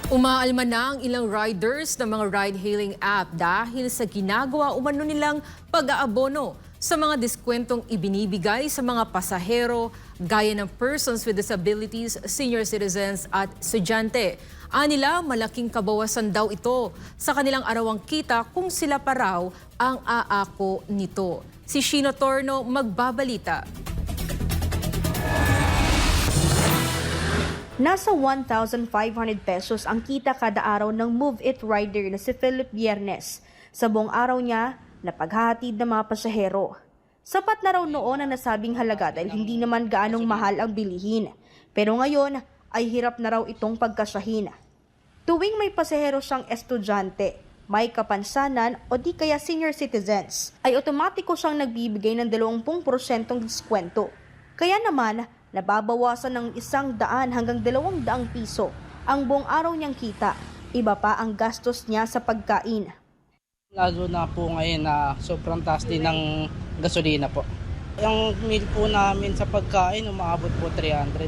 Umaalma na ang ilang riders ng mga ride-hailing app dahil sa ginagawa umano nilang pag-aabono sa mga diskwentong ibinibigay sa mga pasahero gaya ng persons with disabilities, senior citizens at estudyante. Anila, malaking kabawasan daw ito sa kanilang arawang kita kung sila pa raw ang aako nito. Si Shino Torno magbabalita. Nasa 1,500 pesos ang kita kada araw ng Move It rider na si Philip Biernes. Sa buong araw niya na paghahatid ng mga pasahero. Sapat na raw noon ang nasabing halaga dahil hindi naman gaanong mahal ang bilihin. Pero ngayon ay hirap na raw itong pagkasahin. Tuwing may pasahero siyang estudyante, may kapansanan o di kaya senior citizens, ay otomatiko siyang nagbibigay ng 20% diskwento. Kaya naman, nababawasan ng 100 hanggang 200 piso ang buong araw niyang kita. Iba pa ang gastos niya sa pagkain. Lalo na po ngayon na sobrang taas din ng gasolina po. Yung meal po namin sa pagkain umaabot po 300.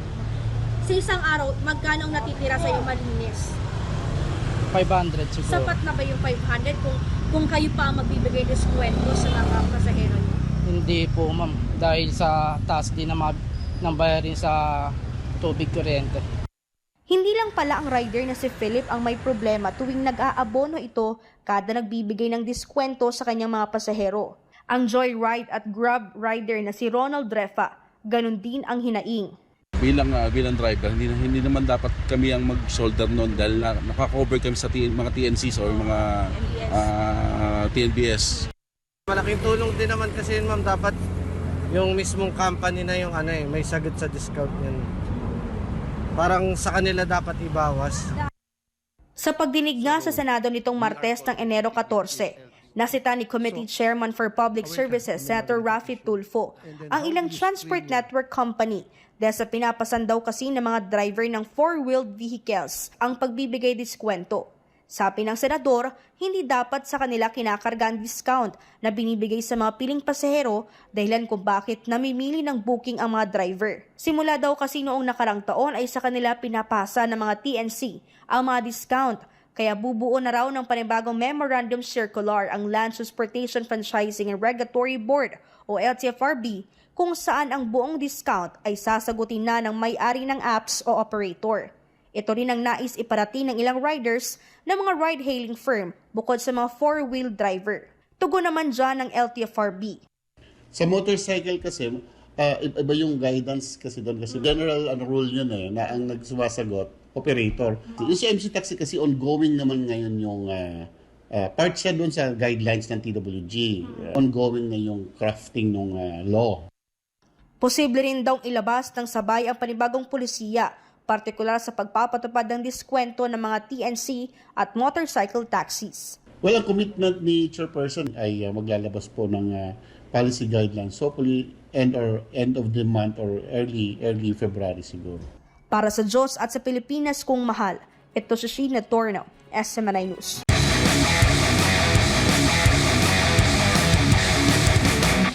Sa isang araw, magkano ang natitira sa iyo malinis? 500 siguro. Sapat na ba yung 500 kung kayo pa ang magbibigay diskwento sa mga pasahero niyo? Hindi po ma'am, dahil sa taas din ng bayarin sa tubig kuryente. Hindi lang pala ang rider na si Philip ang may problema tuwing nag-aabono ito kada nagbibigay ng diskwento sa kanyang mga pasahero. Ang Joyride at Grab rider na si Ronald Drefa, ganun din ang hinaing. Bilang driver, hindi naman dapat kami ang mag-shoulder noon dahil nakakover kami sa mga TNCs or mga TNBS. Malaking tulong din naman kasi yun ma'am, dapat yung mismong company na yung may sagot sa discount yan. Parang sa kanila dapat ibawas. Sa pagdinig nga sa Senado nitong Martes ng Enero 14, nasita ni Committee Chairman for Public Services, Senator Raffy Tulfo, ang ilang transport network company dahil sa pinapasan daw kasi ng mga driver ng four-wheeled vehicles ang pagbibigay diskwento. Sabi ng senador, hindi dapat sa kanila kinakarga ang discount na binibigay sa mga piling pasahero dahilan kung bakit namimili ng booking ang mga driver. Simula daw kasi noong nakarang taon ay sa kanila pinapasa ng mga TNC ang mga discount. Kaya bubuo na raw ng panibagong Memorandum Circular ang Land Transportation Franchising and Regulatory Board o LTFRB kung saan ang buong discount ay sasagutin na ng may-ari ng apps o operator. Ito rin ang nais iparating ng ilang riders ng mga ride-hailing firm bukod sa mga four-wheel driver. Tugon naman dyan ng LTFRB. Sa motorcycle kasi, iba yung guidance kasi doon. Kasi general rule yun na ang nagsumasagot, operator. Yung si MC Taxi kasi ongoing naman ngayon yung part siya doon sa guidelines ng TWG. Ongoing na yung crafting ng law. Posible rin daw ilabas ng sabay ang panibagong pulisiya, partikular sa pagpapatupad ng diskwento ng mga TNC at motorcycle taxis. Well, ang commitment ni Chairperson ay maglalabas po ng policy guidelines. Hopefully, end of the month or early February siguro. Para sa Diyos at sa Pilipinas kung mahal, ito si Sheena Torno, SMNI News.